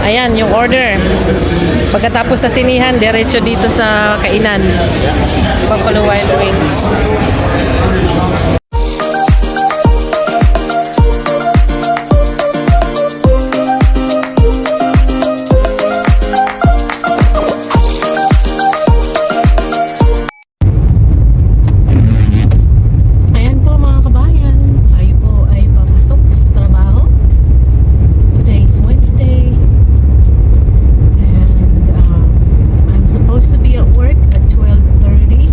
Ayan, yung order. Pagkatapos sa sinihan, diretso dito sa kainan. Buffalo Wild Wings. Ayan po mga kabayan. Tayo po ay papasok sa trabaho. Today is Wednesday. And I'm supposed to be at work at 12:30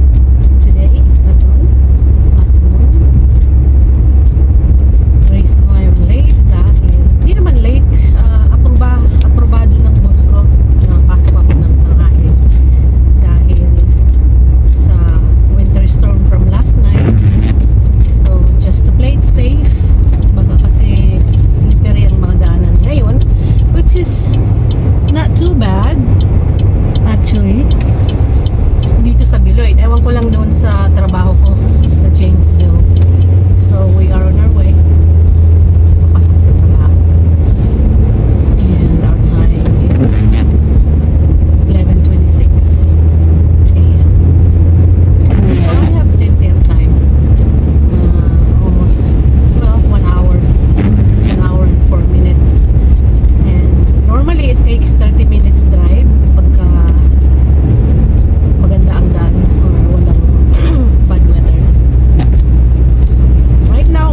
today. At noon. Reason why I'm late dahil hindi naman late. Aprobado ng boss ko na pasok ako ng tanghali dahil sa winter storm from last night. So just to play it safe, baka kasi slippery ang mga daanan ngayon, which is not too bad actually dito sa Beloit. Ewan ko lang doon sa trabaho ko sa Janesville. So we are on our way papasok sa trabaho, and our time is 11:26 a.m. So I have plenty of time. Almost, well, 1 hour. 1 hour and 4 minutes. And normally it takes 30 minutes drive pagka maganda ang daan or walang bad weather. So right now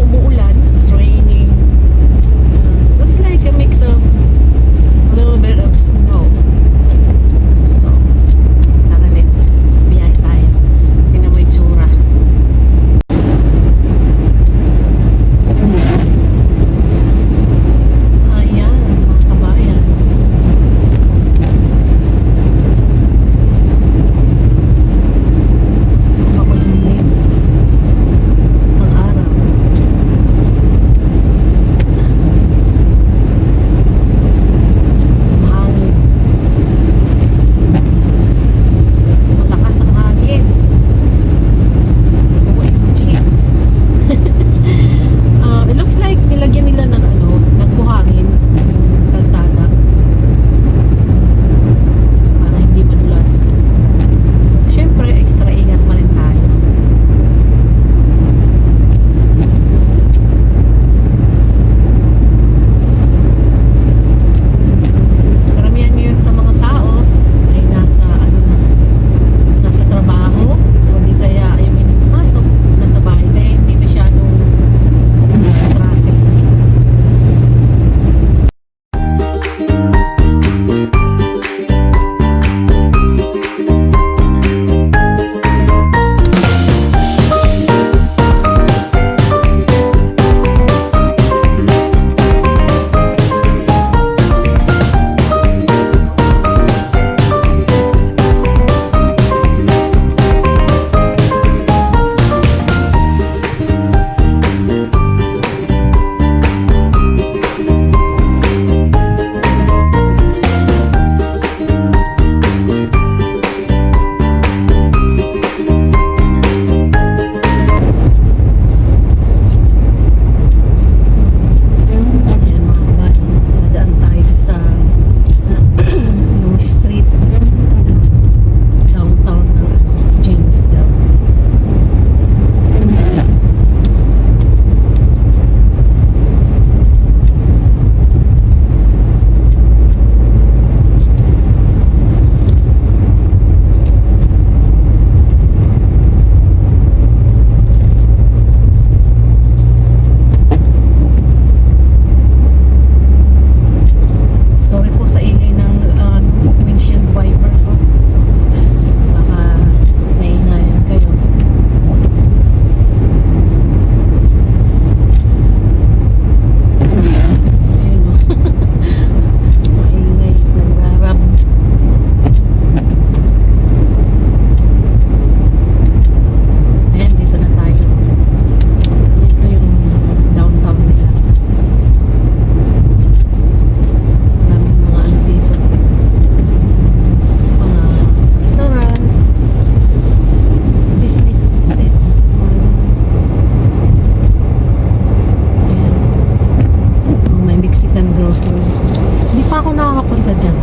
pa ako nakakapunta dyan.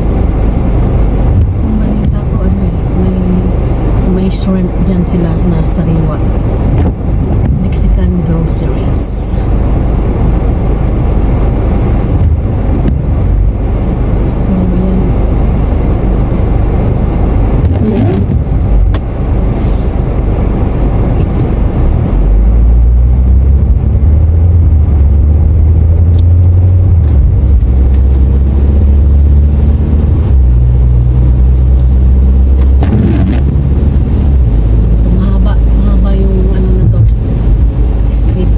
Ang balita ko ano eh, may shrimp dyan sila na sariwa. Mexican groceries. So, yan. Mahaba yung ano na to, street.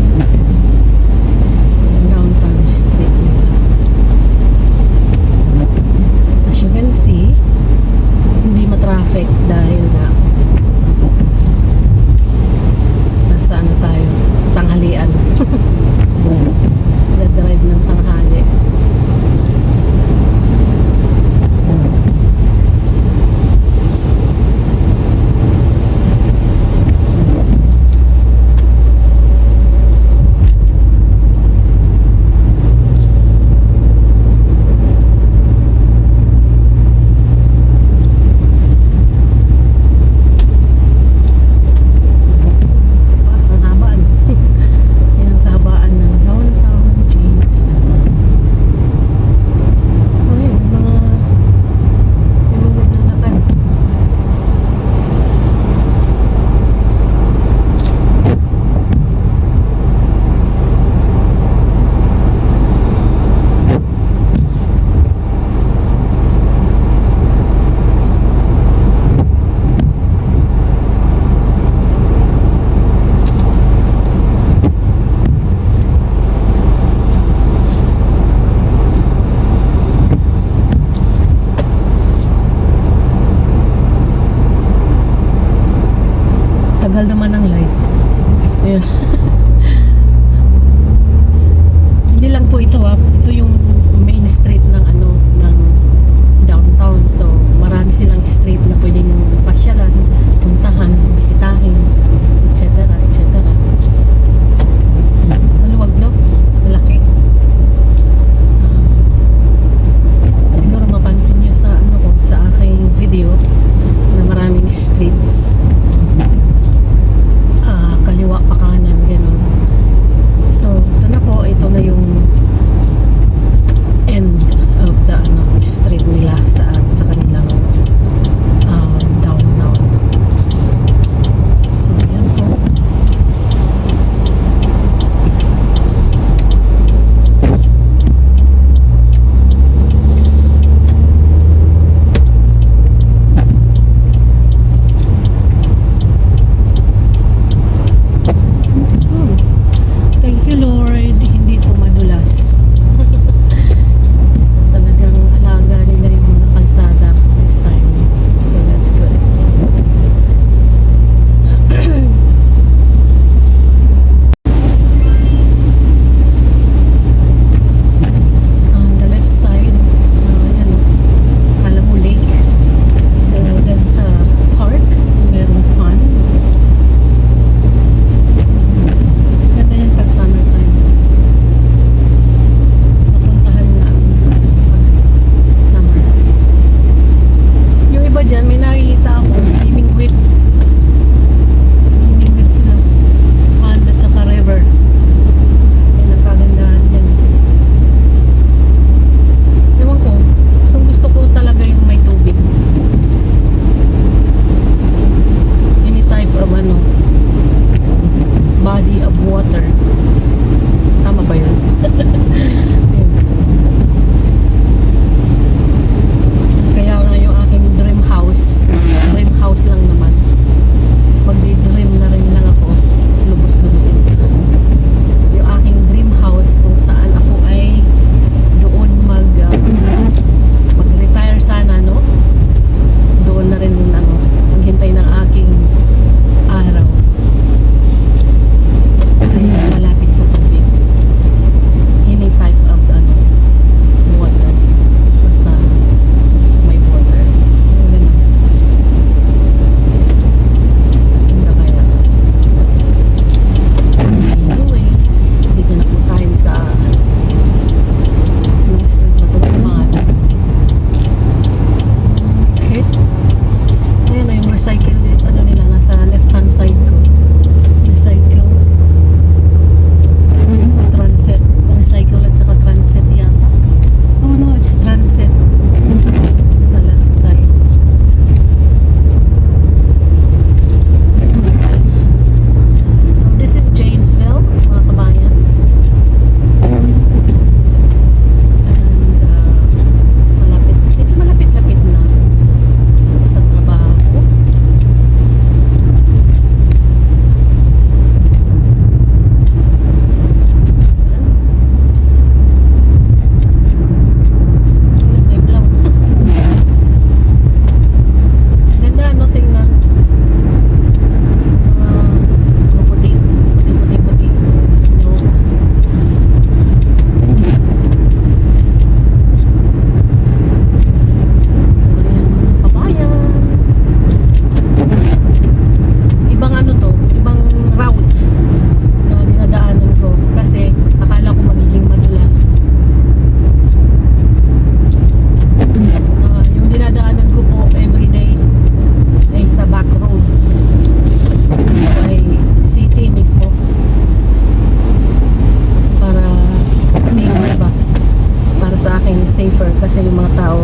kasi yung mga tao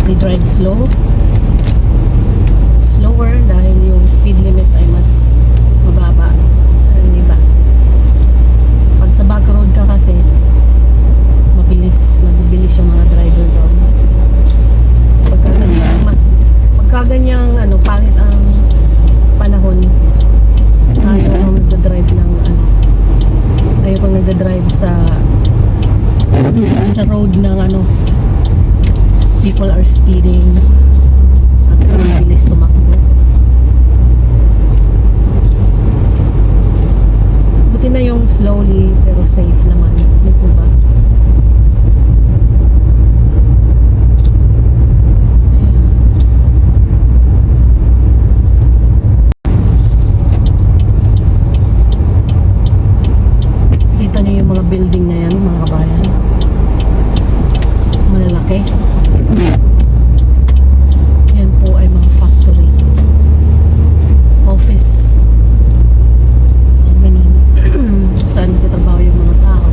they drive slower dahil yung speed limit ay mas mababa, di ba? Pag sa back road ka kasi mabibilis yung mga driver doon. Pagkaganyang pangit ang panahon, ayaw kong nagdadrive ng ayaw kong nagdadrive sa road ng people are speeding at mabilis tumakbo. Buti na yung slowly pero safe naman, di po ba? Kita niyo yung mga building na yan, mga kabayan, malalaki. Yan po ay mga factory, office, ganun. Saan nagtatrabaho yung mga tao.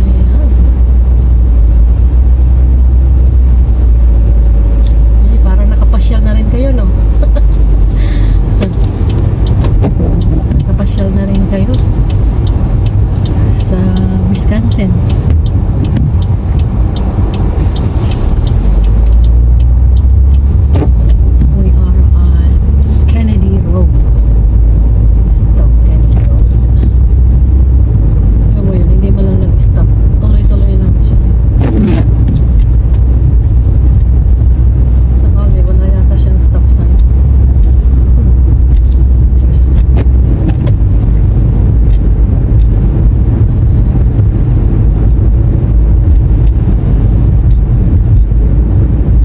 Ayan. Ay, parang nakapasyal na rin kayo, no? Nakapasyal na rin kayo sa Wisconsin. We are on Kennedy Road. Ito, Kennedy Road. Alam mo yun, hindi mo lang nag-stop. Tuloy-tuloy lang siya. Sa bagay, wala yata siyang stop sign. Interesting.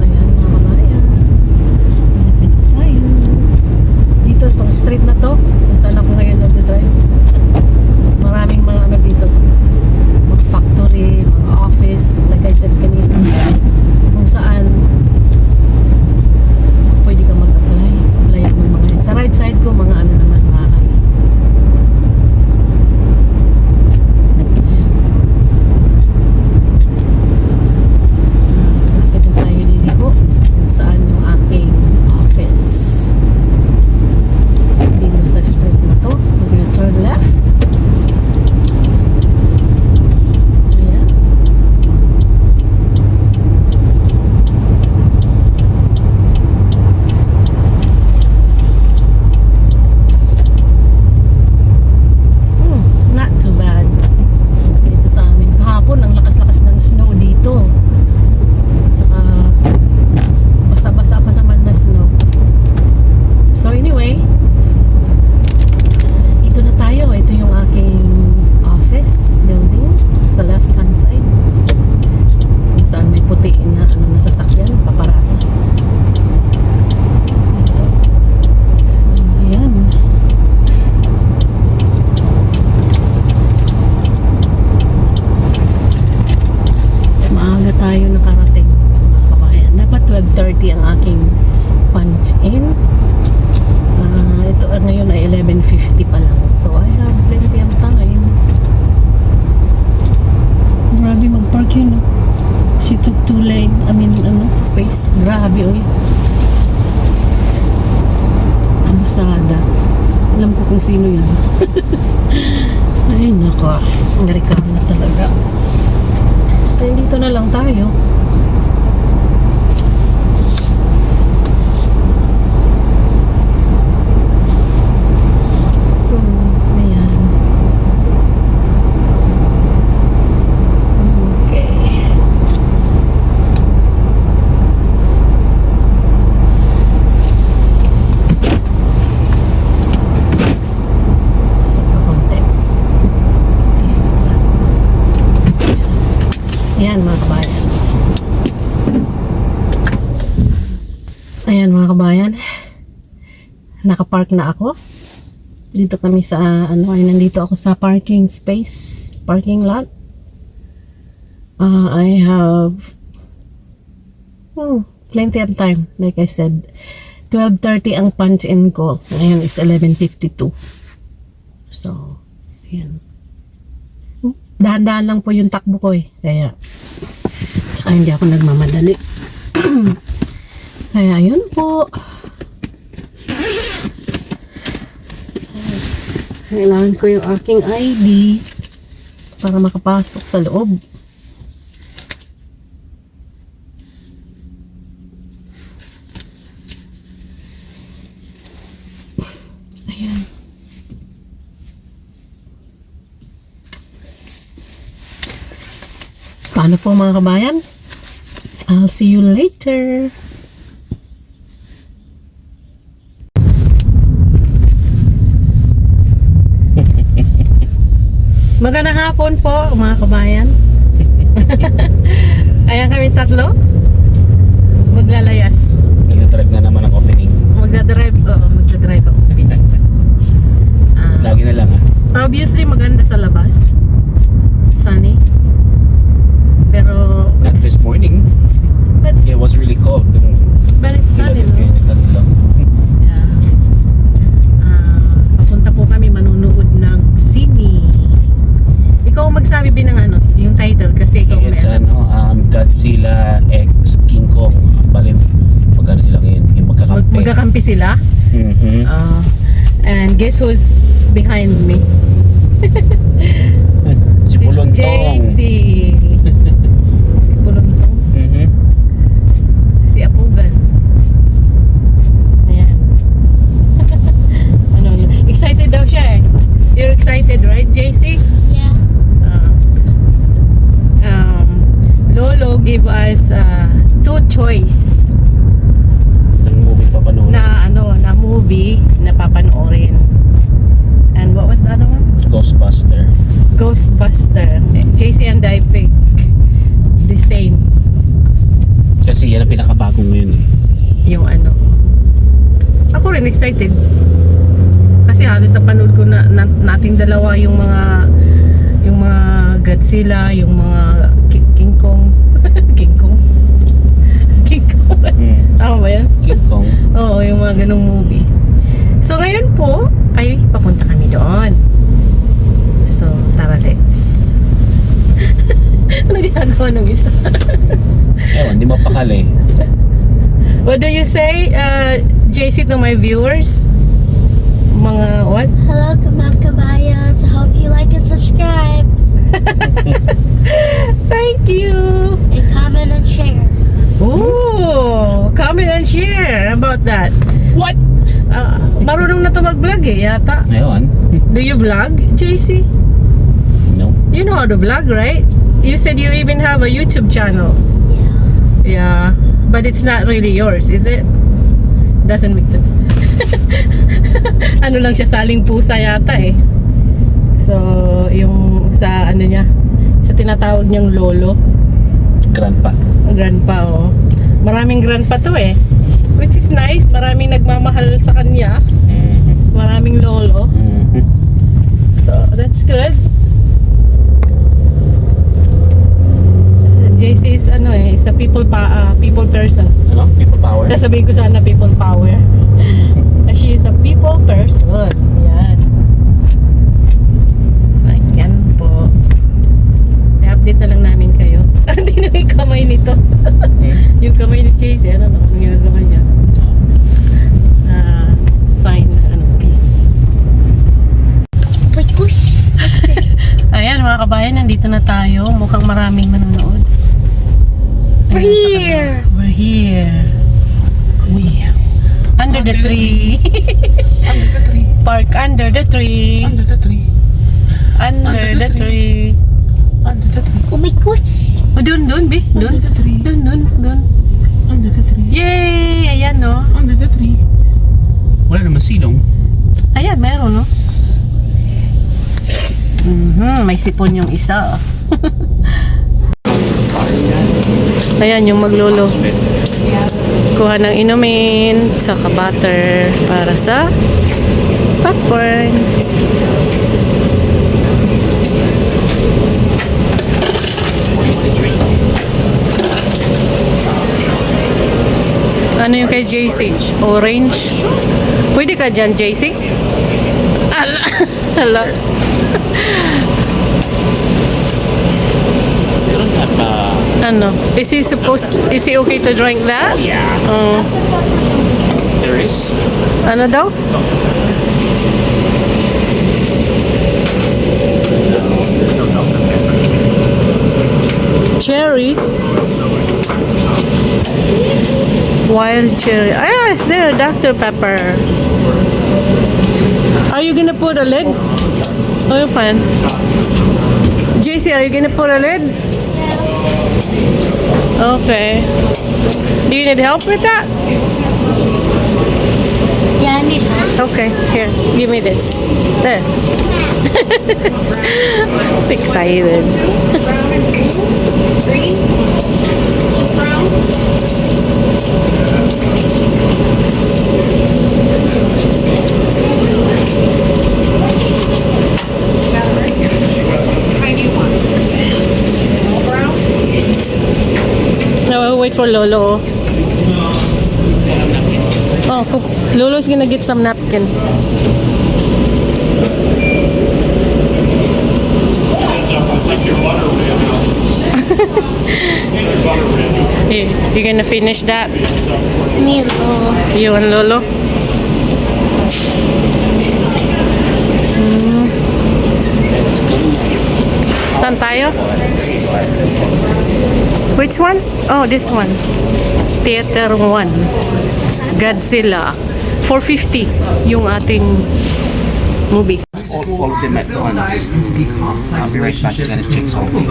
Ayan, mga kabayan. Malapit na tayo. Dito, itong street na to, kung saan ako ngayon nag-drive. Maraming mga dito. Mga factory, mga office, like I said kanina. Kung saan pwede ka mag-apply. Applyan ng mga yan. Sa right side ko, mga naman, mga bakit na tayo liliko kung saan yung aking office. Dito sa street na to, mag-turn left. Ayan. Not too bad. Dito sa amin kahapon, ang lakas-lakas ng snow dito. Tsaka basa-basa pa naman na snow. So anyway, ito na tayo. Ito yung aking office building sa left hand side. Kung saan may puti na nasasakyan, kaparata. Ito. So, ayan. Maaga tayo nakarating, mga kabayan. Dapat 12:30 ang aking punch in. Ito ngayon ay 11:50 pa lang. So I have plenty of time. Grabe mag-park yun, no? She took 2 lane, space. Grabe, oy. Amusada. Alam ko kung sino yun. Ay, nako. Ang garikang na talaga. So, dito na lang tayo. Ayan. Okay. Isa pa konti. Ayan, mga kabayan. Ayan, mga kabayan. Nakapark na ako. Dito kami sa nandito ako sa parking space, parking lot. I have plenty of time. Like I said, 12:30 ang punch in ko. Ngayon is 11:52. So, yan. Dahan-dahan lang po yung takbo ko eh. Kaya, tsaka hindi ako nagmamadali. Kaya, yun po. Kailangan ko yung aking ID para makapasok sa loob. Ayan. Paano po mga kabayan? I'll see you later. Magandang hapon po mga kabayan. Ayan kami tatlo. Maglalayas. Nag-drive na naman ang opening. Magdadrive ako. Lagi na lang Obviously maganda sa labas. Sunny. Pero Not this morning. but, It was really cold. but it's sunny, no? Tatlo. Yeah. Papunta po kami manunood ng sine. Ikaw ang magsabi ng ano, yung title kasi ikaw It's meron. Godzilla X King Kong. Bali, magkano sila ngayon? Yung magkakampi. Magkakampi sila. Mhm. And guess who's behind me? Si Puluntong. JC. Si Puluntong. Mhm. Si Apugan. Ayan. ano. Excited daw siya eh. You're excited, right, JC? Yeah. Lolo gave us two choice Yung movie papanood. na movie na papanoorin. And what was the other one? Ghostbuster. Ghostbuster. JC and I pick the same. Kasi yan ang pinakabago ngayon eh. Yung ano. Ako rin excited. Kasi halos napanood ko nating dalawa yung mga Godzilla, yung mga King Kong. King Kong. Tama ba yan? King Kong. Oo, yung mga ganong movie. So ngayon po, ay papunta kami doon. So, tara let's. Ano ginagawa nung isa? Ewan, di mapakali. What do you say, JC, to my viewers? Mga what? Hello, kabayans. I hope you like and subscribe Thank you! and comment and share. Ooh! Comment and share about that. What? Marunong na to mag-vlog eh, yata. Ewan. Do you vlog, JC? No. You know how to vlog, right? You said you even have a YouTube channel. Yeah. Yeah. But it's not really yours, is it? Doesn't make sense. Ano lang siya, saling pusa yata eh. So, yung sa ano niya, sa tinatawag niyang lolo. Grandpa. Grandpa, oh. Maraming grandpa to eh. Which is nice. Maraming nagmamahal sa kanya. Mhm. Maraming lolo. Mhm. So, that's good. JC is ano eh, is a people person. Ano? People power. Sasabihin ko sana people power. She is a people person. Yan. Ayan po. I-update na lang namin kayo. Hindi na yung kamay nito. Yung kamay ni JC, ano ginagawa niya? Sign, peace. Like, whoosh. Ayan mga kabayan, nandito na tayo. Mukhang maraming manonood. We're Ayan, sa here. kabila. We're here. Under the tree. Under the tree. Park under the tree. Under the tree. Under the tree. Under the tree. Oh my gosh. Oh, dun, Bi. Dun. Under the tree. Dun. Under the tree. Yay! Ayan, no? Under the tree. Wala naman silong. Ayan, meron, no? May sipon yung isa. Ayan, yung maglolo. Kuha ng inumin, saka butter para sa popcorn. Ano yung kay JC? Orange? Pwede ka dyan, JC? Ala! Hala. Meron na pa. Ano? Is he okay to drink that? Yeah. Oh. There is. Ano daw? Cherry? Wild cherry. Ah, it's there, Dr. Pepper. Are you gonna put a lid? Oh, you're fine. JC, are you gonna put a lid? Okay. Do you need help with that? Yeah, I need help. Okay, here, give me this. There. It's excited. Green? Just brown? Now we'll wait for Lolo. Oh, Lolo's gonna get some napkin. You're gonna finish that? Me and Lolo. You and Lolo? Let's go. Saan tayo? Which one? Oh, this one. Theater 1. Godzilla. 450 yung ating movie. All of them at once. I'll be right back. Gonna check something.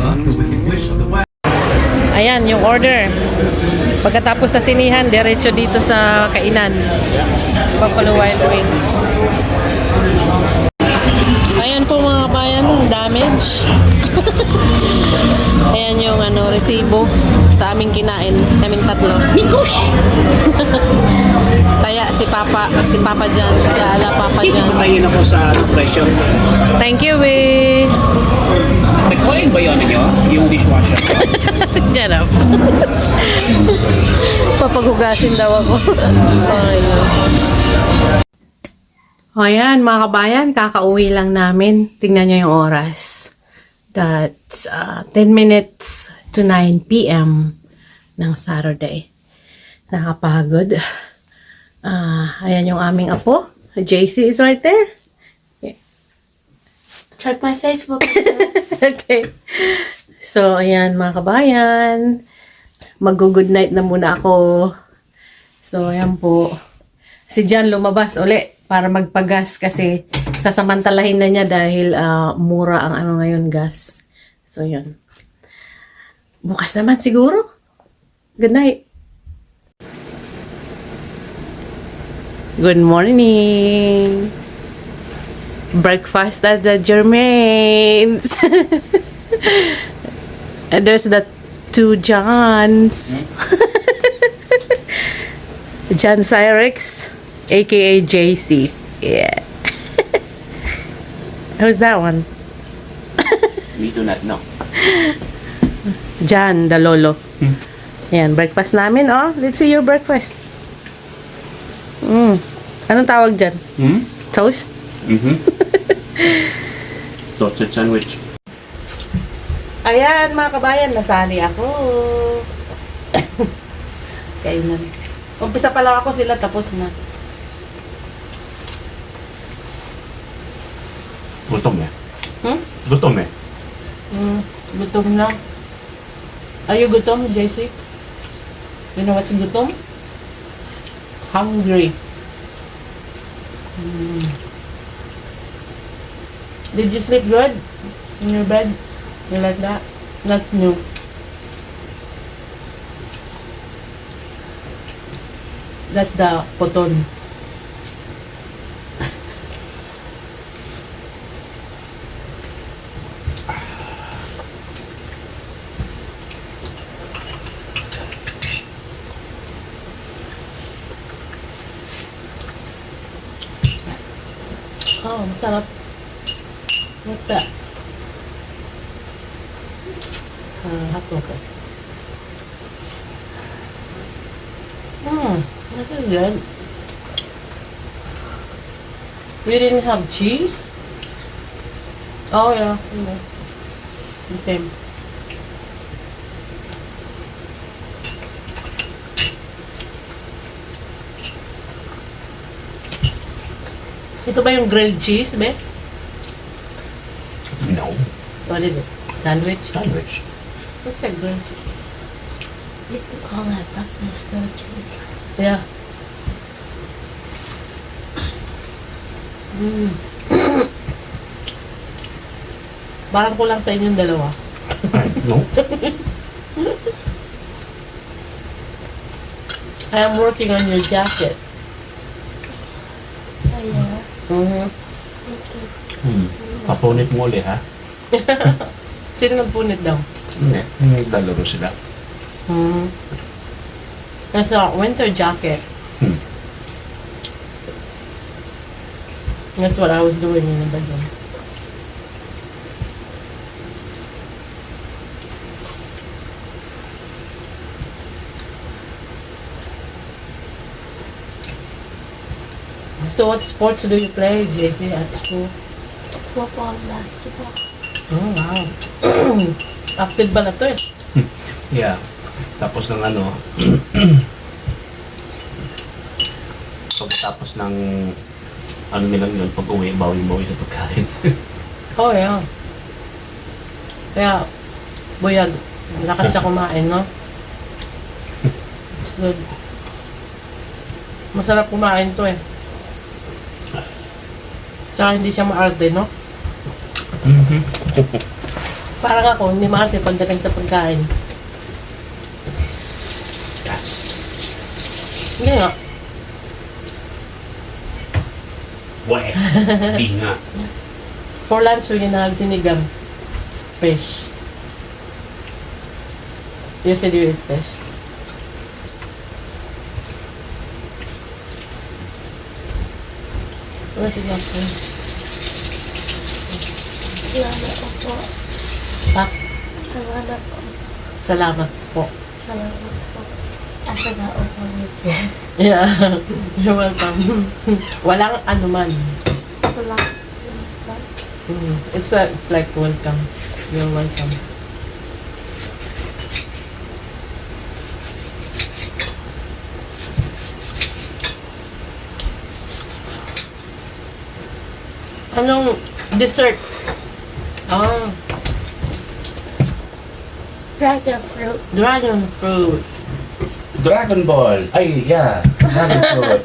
Ayan, yung order. Pagkatapos sa sinihan, diretso dito sa kainan. Buffalo Wild Wings. Ayan po mga bayan, ang damage. Ayan yung resibo sa aming kinain, kaming tatlo. Mikush! Taya, si Papa dyan, si Ala Papa dyan. Patayin ako sa pressure. Thank you, we. Nag-coin ba yun ninyo? Yung dishwasher? Shut up. Papaghugasin daw ako. Okay. O ayan, mga kabayan, kakauwi lang namin. Tingnan nyo yung oras. That's 10 minutes to 9 p.m. ng Saturday. Nakapagod. Ayan yung aming apo. JC is right there. Check my Facebook. Okay. So, ayan mga kabayan. Mag-good night na muna ako. So, ayan po. Si Jan lumabas uli para magpagas kasi sasamantalahin na niya dahil mura ang ngayon gas. So, yun. Bukas naman siguro. Good night. Good morning. Breakfast at the Germains. And there's the two Johns. John Cyrex, aka JC. Yeah. Who's that one? We do not know. John, the lolo. Yan, breakfast namin, oh. Let's see your breakfast. Anong tawag dyan? Toast? Toasted sandwich. Ayan, mga kabayan, nasali ako. Kainan. Umpisa pa lang ako, sila tapos na. Gutom eh. Hmm? Gutom eh. Gutom na. Are you gutom, JC? You know what's gutom? Hungry. Did you sleep good in your bed? You like that? That's new. That's the cotton. Oh, masarap. What's that? Hot chocolate. This is good. We didn't have cheese. Oh, yeah. The same. Ito ba yung grilled cheese, be? No. What is it? Sandwich? Sandwich. Looks like grilled cheese. You can call that breakfast grilled cheese. Yeah. Mm. Parang kulang sa inyong dalawa. Ay, no. I am working on your jacket. Oh, yeah. Mm-hmm. Okay. Papunit mo ulit, ha? Sino nagpunit daw? Hindi. Naglalaro sila. Hmm. That's a winter jacket. Hmm. That's what I was doing in the bedroom. So what sports do you play, JC, at school? Football and basketball. Oh, wow. Active ba na to eh? Yeah. Tapos ng ano, pagkatapos ng ano nilang yun, pag uwi, bawi-bawi sa pagkain. Oh, yeah. Kaya, buyag. Lakas siya kumain, no? It's good. Masarap kumain to eh. Tsaka hindi siya maarte, no? Parang ako, hindi maarte pagdating sa pagkain. Yes. Hindi nga. Weh. Di nga. For lunch, we can have sinigang. Fish. You said you eat fish. What is that for? Salamat po. Ha? Salamat po. Salamat po. Salamat po. I forgot what one it is. Yeah. You're welcome. Walang anuman. Salamat. It's like welcome. You're welcome. Anong dessert? Oh, Dragon fruit. dragon fruit. Dragon Ball. Ay, yeah. Dragon Fruit.